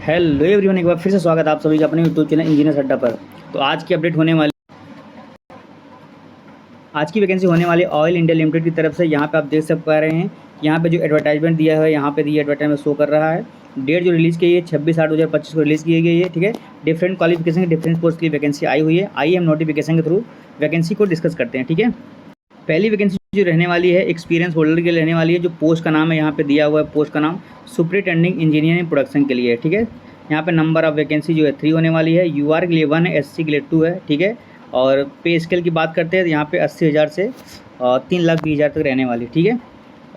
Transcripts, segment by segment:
Hello everyone, एक बार फिर से स्वागत है आप सभी का अपने यूट्यूब चैनल इंजीनियर अड्डा पर। तो आज की वैकेंसी होने वाली ऑयल इंडिया लिमिटेड की तरफ से यहाँ पे आप देख पा रहे हैं। यहाँ पे जो एडवर्टाइजमेंट दिया है, यहाँ पे दिया एडवर्टाइजमेंट शो कर रहा है। डेट जो रिलीज़ की है 26/8/2025 को रिलीज़ की गई है। ठीक है, डिफरेंट क्वालिफिकेशन के डिफरेंट पोस्ट की वैकेंसी आई हुई है। आइए हम नोटिफिकेशन के थ्रू वैकेंसी को डिस्कस करते हैं। ठीक है, पहली वैकेंसी जो रहने वाली है एक्सपीरियंस होल्डर के लिए रहने वाली है। जो पोस्ट का नाम है यहाँ पे दिया हुआ है, पोस्ट का नाम सुपरिटेंडिंग इंजीनियरिंग प्रोडक्शन के लिए है। ठीक है, यहाँ पे नंबर ऑफ वैकेंसी जो है 3 होने वाली है। यूआर के लिए 1 है, एससी के लिए 2 है। ठीक है, और पे स्केल की बात करते हैं तो यहाँ पे 80,000 से 3,20,000 तक रहने वाली। ठीक है,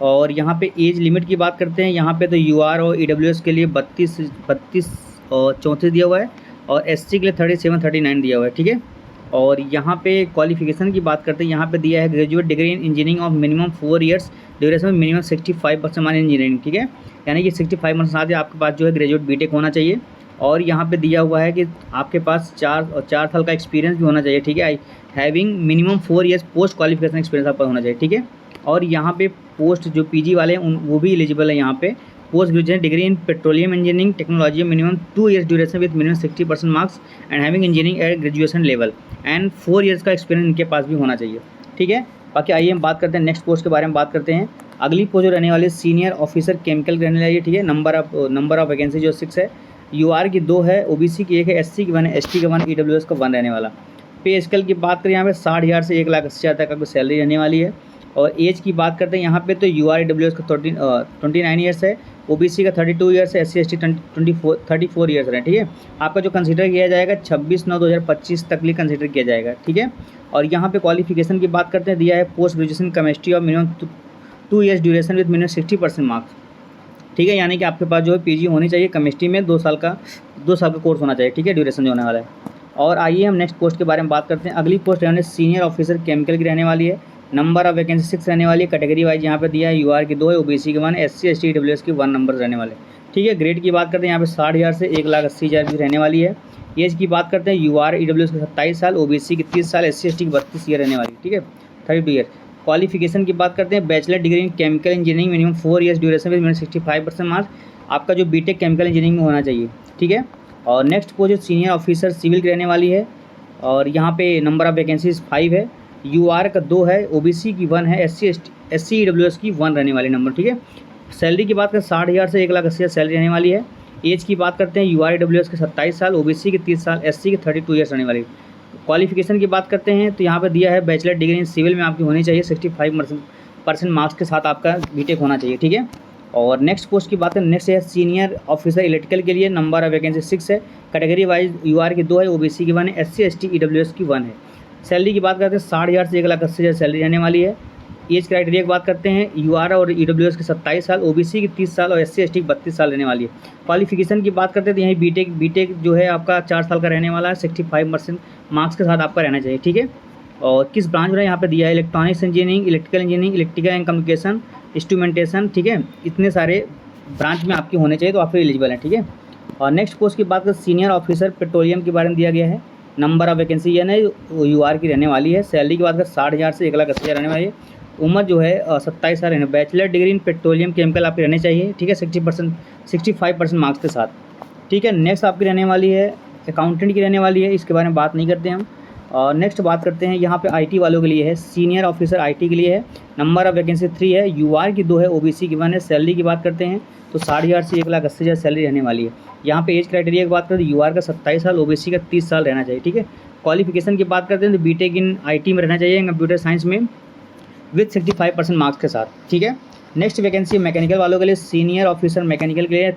और यहाँ पे एज लिमिट की बात करते हैं। यहाँ पे तो यूआर और ईडब्ल्यूएस के लिए 32 और 34 दिया हुआ है, और एससी के लिए 37-39 दिया हुआ है। ठीक है, और यहाँ पे क्वालिफिकेशन की बात करते हैं। यहाँ पे दिया है graduate degree in engineering of minimum 4 years duration में मिनिमम 65% मान इंजीनियरिंग। ठीक है, यानी कि 65% साथ ही आपके पास जो है ग्रेजुएट बीटेक होना चाहिए। और यहाँ पे दिया हुआ है कि आपके पास 4 साल का एक्सपीरियंस भी होना चाहिए। ठीक है, having minimum 4 years post qualification experience आपका होना चाहिए। ठीक है, और यहाँ पे पोस्ट जो पीजी वाले हैं वो भी एलिजिबल है। यहाँ पे post graduation degree in petroleum engineering technology minimum 2 years duration with minimum 60% marks and having engineering at graduation level and 4 years का एक्सपीरियंस इनके पास भी होना चाहिए। ठीक है, बाकी आइए हम बात करते हैं नेक्स्ट पोस्ट के बारे में बात करते हैं। अगली पोस्ट जो रहने वाली है सीनियर ऑफिसर केमिकल रहने वाली है। ठीक है, नंबर ऑफ वैकेंसी जो 6 है। यूआर की 2 है, ओबीसी की 1 है, एससी की 1 है, एसटी का 1, ईडब्ल्यूएस का 1 रहने वाला। पे स्केल की बात करें यहाँ पे 60,000 से 1,80,000 तक आपको सैलरी रहने वाली है। और एज की बात करते हैं यहाँ पे तो यूआर ईडब्ल्यूएस का 29 ईयर्स है, ओबीसी का 32 ईयर्स है, एससी एसटी 34 ईयर्स है। ठीक है, आपका जो कंसीडर किया जाएगा 26/9/2025 तक भी कंसीडर किया जाएगा। ठीक है, और यहाँ पे क्वालिफिकेशन की बात करते हैं, दिया है पोस्ट ग्रेजुएशन केमिस्ट्री और minimum 2 years duration with minimum 60% marks. ठीक है, यानी कि आपके पास जो है पीजी होनी चाहिए केमिस्ट्री में, 2 साल का कोर्स होना चाहिए। ठीक है, ड्यूरेशन जो होने वाला है। और आइए हम नेक्स्ट पोस्ट के बारे में बात करते हैं। अगली पोस्ट रहने सीनियर ऑफिसर केमिकल की रहने वाली है। नंबर ऑफ वैकेंसी 6 रहने वाली है। कैटेगरी वाइज यहाँ पे दिया है, यूआर की 2 है, ओबीसी की 1 है, एससी एसटी ईडब्ल्यूएस की 1 नंबर रहने वाले। ठीक है, ग्रेड की बात करते हैं यहाँ पे 60,000 से 1,80,000 की रहने वाली है। एज की बात करते हैं, यूआर ईडब्ल्यूएस की 27 साल, ओबीसी की 30 साल, एससी एसटी की 32 ईयर रहने वाली। ठीक है, 32 ईयर। क्वालिफिकेशन की बात करते हैं, bachelor degree in chemical engineering minimum 4 years duration with minimum 65% marks. आपका जो बीटेक केमिकल इंजीनियरिंग में होना चाहिए। ठीक है, और next post senior officer civil की रहने वाली है। और यहाँ पे नंबर ऑफ वैकेंसीज 5 है, यूआर का 2 है, ओबीसी की 1 है, एससी ईडब्ल्यूएस की 1 रहने वाली नंबर। ठीक है, सैलरी की बात करें 60,000 से 1,80,000 सैलरी रहने वाली है। एज की बात करते हैं, यूआर ईडब्ल्यूएस के 27 साल, ओबीसी के 30 साल, एससी के 32 ईयर्स रहने वाली। क्वालिफिकेशन की बात करते हैं तो यहाँ पे दिया है बैचलर डिग्री इन सिविल में आपकी होनी चाहिए, 65% मार्क्स के साथ आपका बीटेक होना चाहिए। ठीक है, और नेक्स्ट पोस्ट की बात करें, नेक्स्ट है सीनियर ऑफिसर इलेक्ट्रिकल के लिए। नंबर ऑफ वैकेंसी 6 है। कैटेगरी वाइज यूआर की 2 है, ओबीसी की 1 है, एससी एसटी ईडब्ल्यूएस की 1 है। सैलरी की बात करते हैं 60,000 से 1,80,000 सैलरी रहने वाली है। एज क्राइटेरिया की बात करते हैं, यूआर और ईडब्ल्यूएस के 27 साल, ओबीसी की 30 साल और एससी एसटी की 32 साल रहने वाली है। क्वालिफिकेशन की बात करते हैं तो यही बीटेक जो है आपका 4 साल का रहने वाला है, 65% मार्क्स के साथ आपका रहना चाहिए। ठीक है, और किस ब्रांच में यहाँ पे दिया है, electronics engineering, electrical engineering, electrical and communication, instrumentation. ठीक है, इतने सारे ब्रांच में आपकी होने चाहिए तो आप एलिजिबल हैं। ठीक है, और नेक्स्ट पोस्ट की बात करें सीनियर ऑफिसर पेट्रोलियम के बारे में दिया गया है। नंबर ऑफ वैकेंसी ये नहीं यूआर की रहने वाली है। सैलरी की बात करें 60,000 से 1,80,000 रहने वाली है। उम्र जो है 27 साल रहने। Bachelor degree in petroleum chemical आपकी रहने चाहिए। ठीक है, 65% मार्क्स के साथ। ठीक है, नेक्स्ट आपकी रहने वाली है अकाउंटेंट की रहने वाली है, इसके बारे में बात नहीं करते हम। और नेक्स्ट बात करते हैं यहाँ पे आईटी वालों के लिए है, सीनियर ऑफिसर आईटी के लिए है। नंबर ऑफ वैकेंसी 3 है, यूआर की 2 है, ओबीसी की 1 है। सैलरी की बात करते हैं तो 60,000 से 1,80,000 सैलरी रहने वाली है। यहाँ पे एज क्राइटेरिया की बात करें तो यूआर का 27 साल, ओबीसी का 30 साल रहना चाहिए। ठीक है, क्वालिफिकेशन की बात करते हैं तो बीटेक इन आईटी में रहना चाहिए, कंप्यूटर साइंस में विद 65% मार्क्स के साथ। ठीक है, नेक्स्ट वैकेंसी मैकेनिकल वालों के लिए, सीनियर ऑफिसर मैकेनिकल के लिए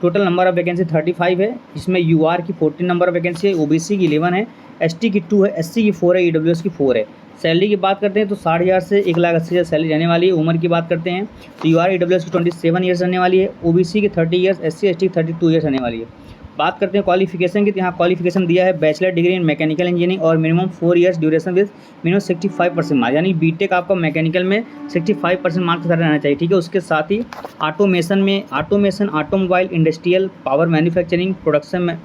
टोटल नंबर ऑफ वैकेंसी 35 है। इसमें यूआर की 14 नंबर ऑफ वैकेंसी है, ओबीसी की 11 है, एसटी की 2 है, एससी की 4 है, ईडब्ल्यूएस की 4 है। सैलरी की बात करते हैं तो 60,000 से 1,80,000 सैलरी रहने वाली है। उम्र की बात करते हैं तो यूआर ईडब्ल्यूएस की 27 ईयर्स रहने वाली है, ओबीसी की 30 ईयर्स, एससी एसटी की 32 ईयर्स रहने वाली है। बात करते हैं क्वालिफिकेशन की, तो यहाँ क्वालिफिकेशन दिया है bachelor degree in mechanical engineering और minimum 4 years duration with minimum 65% marks, यानी बीटेक आपका मैकेनिकल में 65% मार्क्स का रहना चाहिए। ठीक है, उसके साथ ही automation, automobile, industrial, power manufacturing, production,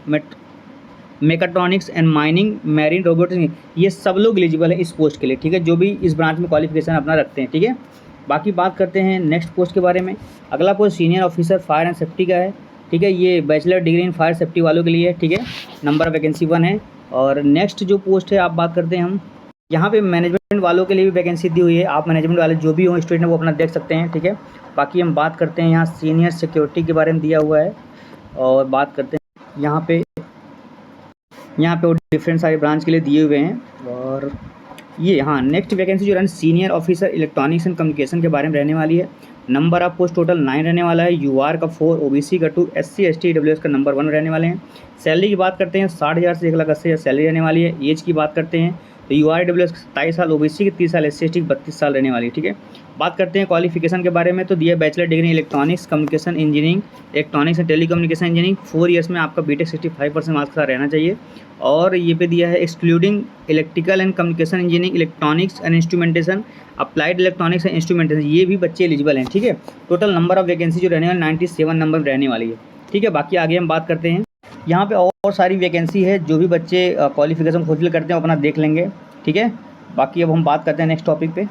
mechatronics and mining, marine, robotics, ये सब लोग एलिजिबल है इस पोस्ट के लिए। ठीक है, जो भी इस ब्रांच में क्वालिफिकेशन अपना रखते हैं। ठीक है, बाकी बात करते हैं नेक्स्ट पोस्ट के बारे में। अगला post senior officer fire and safety का है। ठीक है। ये bachelor degree in fire safety वालों के लिए है, ठीक है। नंबर ऑफ वैकेंसी 1 है। और नेक्स्ट जो पोस्ट है आप बात करते हैं हम, यहाँ पे मैनेजमेंट वालों के लिए भी वैकेंसी दी हुई है। आप मैनेजमेंट वाले जो भी हो स्टूडेंट वो अपना देख सकते हैं, ठीक है। बाकी हम बात करते हैं यहाँ सीनियर सिक्योरिटी के बारे में दिया हुआ है, और बात करते हैं यहाँ पे वो डिफरेंट सारे ब्रांच के लिए दिए हुए हैं। और ये हाँ नेक्स्ट वैकेंसी जो है senior officer electronics and communication के बारे में रहने वाली है। नंबर ऑफ पोस्ट टोटल 9 रहने वाला है। यूआर का 4, ओबीसी का 2, SC ST EWS का नंबर 1 रहने वाले हैं। सैलरी की बात करते हैं 60,000 से 1,80,000 सैलरी रहने वाली है। एज की बात करते हैं तो यूआर EWS 27 साल, ओबीसी की 30 साल, SC ST की 32 साल रहने वाली है, ठीक है। बात करते हैं क्वालिफिकेशन के बारे में तो दिया bachelor degree electronics communication engineering, electronics and telecommunication engineering 4 years में आपका बीटेक 65% मार्क्स का रहना चाहिए। और ये पे दिया है excluding electrical and communication engineering, electronics and instrumentation, applied electronics and instrumentation, ये भी बच्चे एलिजिबल हैं, ठीक है। टोटल नंबर ऑफ वैकेंसी जो रहने वाली 97 नंबर रहने वाली है, ठीक है। बाकी आगे हम बात करते हैं यहाँ पे और सारी वैकेंसी है, जो भी बच्चे क्वालिफिकेशन फुलफिल करते हैं अपना देख लेंगे, ठीक है। बाकी अब हम बात करते हैं नेक्स्ट टॉपिक पे।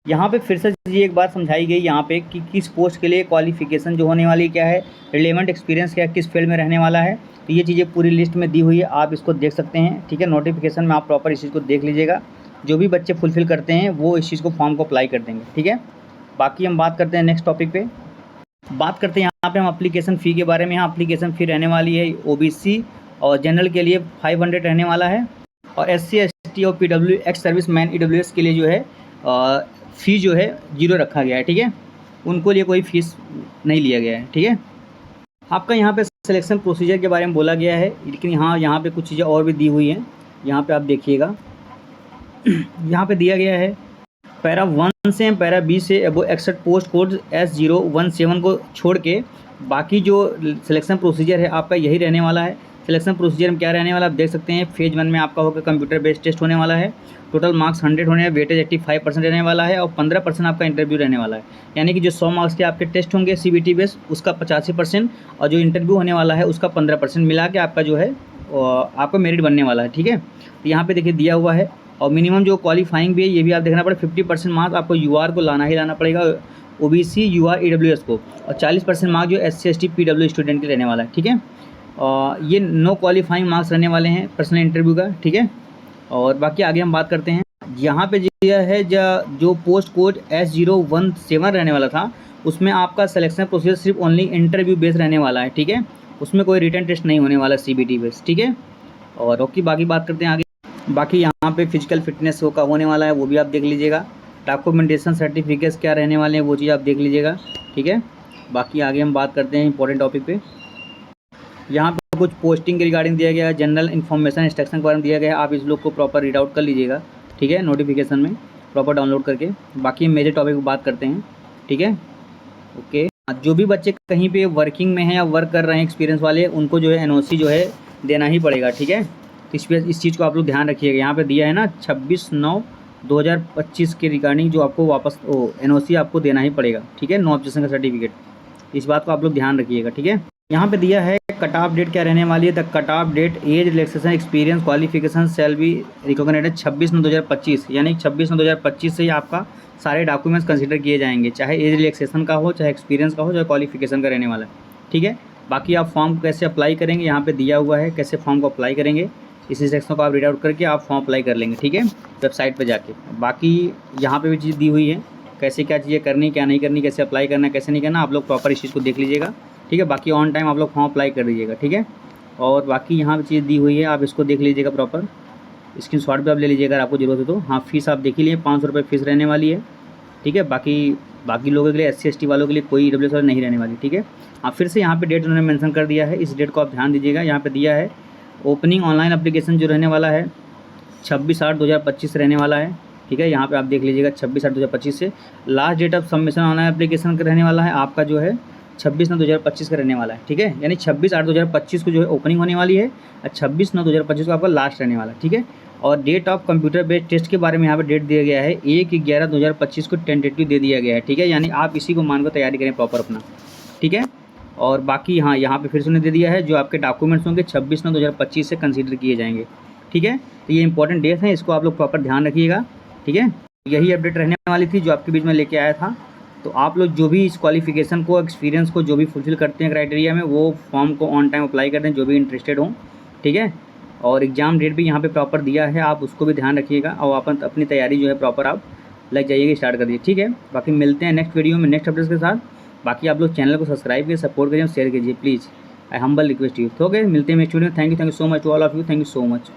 यहाँ पे फिर से ये एक बात समझाई गई यहाँ पे कि किस पोस्ट के लिए क्वालिफिकेशन जो होने वाली क्या है, रिलेवेंट एक्सपीरियंस क्या है, किस फील्ड में रहने वाला है। तो ये चीज़ें पूरी लिस्ट में दी हुई है, आप इसको देख सकते हैं, ठीक है। नोटिफिकेशन में आप प्रॉपर इस चीज़ को देख लीजिएगा। जो भी बच्चे फुलफिल करते हैं वो इस चीज़ को फॉर्म को अप्लाई कर देंगे, ठीक है। बाकी हम बात करते हैं नेक्स्ट टॉपिक पे। बात करते हैं यहाँ पे हम एप्लीकेशन फ़ी के बारे में। यहाँ एप्लीकेशन फ़ी रहने वाली है ओबीसी और जनरल के लिए 500 रहने वाला है, और SC ST और PW ex service man EWS के लिए जो है फ़ी जो है 0 रखा गया है, ठीक है। उनको लिए कोई फ़ीस नहीं लिया गया है, ठीक है। आपका यहाँ पे सिलेक्शन प्रोसीजर के बारे में बोला गया है, लेकिन यहाँ पे कुछ चीज़ें और भी दी हुई हैं। यहाँ पे आप देखिएगा यहाँ पे दिया गया है पैरा 1 से पैरा B से एबो एक्सेट पोस्ट कोड S017 को छोड़ के बाकी जो सिलेक्शन प्रोसीजर है आपका यही रहने वाला है। सिलेक्शन प्रोसीजर में क्या रहने वाला है आप देख सकते हैं। फेज़ 1 में आपका होगा कंप्यूटर बेस्ड टेस्ट होने वाला है। टोटल मार्क्स 100 होने हैं, वेटेज 85% रहने वाला है, और 15% आपका इंटरव्यू रहने वाला है। यानी कि जो 100 मार्क्स के आपके टेस्ट होंगे CBT बेस्ड उसका 85%, और जो इंटरव्यू होने वाला है उसका 15% मिला के आपका जो है आपका मेरिट बनने वाला है, ठीक है। तो यहाँ पे देखिए दिया हुआ है, और मिनिमम जो क्वालिफाइंग भी है ये भी आप देखना पड़ेगा। 50% मार्क्स आपको UR को लाना ही लाना पड़ेगा, OBC UR EWS को, और 40% मार्क्स जो SC ST PW स्टूडेंट के रहने वाला है, ठीक है। ये नो क्वालिफाइंग मार्क्स रहने वाले हैं पर्सनल इंटरव्यू का, ठीक है। और बाकी आगे हम बात करते हैं। यहाँ पे दिया है जो पोस्ट कोड S017 रहने वाला था उसमें आपका सिलेक्शन प्रोसीजर सिर्फ ओनली इंटरव्यू बेस्ड रहने वाला है, ठीक है। उसमें कोई रिटन टेस्ट नहीं होने वाला CBT बेस्ड, ठीक है। और ओके बाकी बात करते हैं आगे। बाकी यहाँ पे फिजिकल फिटनेस का होने वाला है, वो भी आप देख लीजिएगा। डॉक्यूमेंटेशन सर्टिफिकेट्स क्या रहने वाले हैं वो चीज़ आप देख लीजिएगा, ठीक है। बाकी आगे हम बात करते हैं इंपॉर्टेंट टॉपिक पे। यहाँ पे कुछ पोस्टिंग के रिगार्डिंग दिया गया है, जनरल इन्फॉर्मेशन इंस्ट्रक्शन के बारे में दिया गया है। आप इस लोग को प्रॉपर रीड आउट कर लीजिएगा, ठीक है, नोटिफिकेशन में प्रॉपर डाउनलोड करके। बाकी मेजर टॉपिक पर बात करते हैं, ठीक है। ओके, जो भी बच्चे कहीं पे वर्किंग में हैं या वर्क कर रहे हैं एक्सपीरियंस वाले, उनको जो है NOC जो है देना ही पड़ेगा, ठीक है। तो इस चीज़ को आप लोग ध्यान रखिएगा। यहाँ पे दिया है ना 26/9/2025 के रिगार्डिंग जो आपको वापस NOC आपको देना ही पड़ेगा, ठीक है, नो ऑब्जेक्शन का सर्टिफिकेट। इस बात को आप लोग ध्यान रखिएगा, ठीक है। यहाँ पे दिया है कट ऑफ डेट क्या रहने वाली है। The cut off date age relaxation experience qualification shall be recognised 26/9/2025, यानी 26/9/2025 से ही आपका सारे डॉक्यूमेंट्स कंसीडर किए जाएंगे, चाहे एज रिलैक्सेशन का हो, चाहे एक्सपीरियंस का हो, चाहे क्वालिफिकेशन का रहने वाला है, ठीक है। बाकी आप फॉर्म को कैसे अप्लाई करेंगे यहाँ पे दिया हुआ है, कैसे फॉर्म को अप्लाई करेंगे। इसी सेक्शन को आप रीड आउट करके आप फॉर्म अप्लाई कर लेंगे, ठीक है, वेबसाइट पे जाके। बाकी यहाँ पे भी चीज़ दी हुई है, कैसे क्या चीज़ें करनी, क्या नहीं करनी, कैसे अप्लाई करना, कैसे नहीं करना, आप लोग प्रॉपर इस चीज़ को देख लीजिएगा, ठीक है। बाकी ऑन टाइम आप लोग फॉर्म अप्लाई कर दीजिएगा, ठीक है। और बाकी यहाँ पे चीज़ दी हुई है, आप इसको देख लीजिएगा प्रॉपर, स्क्रीनशॉट भी आप ले लीजिएगा अगर आपको ज़रूरत है तो। हाँ, फीस आप देख ही लिए, 500 रुपये फीस रहने वाली है, ठीक है। बाकी लोगों के लिए SC ST वालों के लिए कोई EWS वाला नहीं रहने वाली, ठीक है। हाँ, फिर से यहाँ पे डेट उन्होंने मेंशन कर दिया है, इस डेट को आप ध्यान दीजिएगा। यहाँ पे दिया है ओपनिंग ऑनलाइन एप्लीकेशन जो रहने वाला है 26/8/2025 रहने वाला है, ठीक है। यहाँ पे आप देख लीजिएगा 26/8/2025 से। Last date of submission online application का रहने वाला है आपका जो है 26/9/2025 का रहने वाला है, ठीक है। यानी 26/8/2025 को जो है ओपनिंग होने वाली है, और 26/9/2025 को आपका लास्ट रहने वाला है, ठीक है। और date of computer based test के बारे में यहाँ पे डेट दिया गया है 1/11/2025 को टेंटेटिव दे दिया गया है, ठीक है। यानी आप इसी को मान कर तैयारी करें प्रॉपर अपना, ठीक है। और बाकी हाँ, यहाँ पे फिर से उन्होंने दे दिया है जो आपके डॉक्यूमेंट्स होंगे 26/9/2025 से कंसीडर किए जाएंगे, ठीक है। तो ये इंपॉर्टेंट डेट है, इसको आप लोग प्रॉपर ध्यान रखिएगा, ठीक है। यही अपडेट रहने वाली थी जो आपके बीच में लेके आया था। तो आप लोग जो भी इस क्वालिफ़िकेशन को, एक्सपीरियंस को जो भी फुलफ़िल करते हैं क्राइटेरिया में, वो फॉर्म को ऑन टाइम अप्लाई कर दें जो भी इंटरेस्टेड हों, ठीक है। और एग्ज़ाम डेट भी यहाँ पे प्रॉपर दिया है, आप उसको भी ध्यान रखिएगा और अपनी तैयारी जो है प्रॉपर आप लग जाइएगा, स्टार्ट कर दीजिए, ठीक है। बाकी मिलते हैं नेक्स्ट वीडियो में नेक्स्ट अपडेट्स के साथ। बाकी आप लोग चैनल को सब्सक्राइब कीजिए, सपोर्ट करिए और शेयर कीजिए please, I humble request you. तो ओके, मिलते हैं नेक्स्ट वीडियो में। Thank you so much to all of you, thank you so much.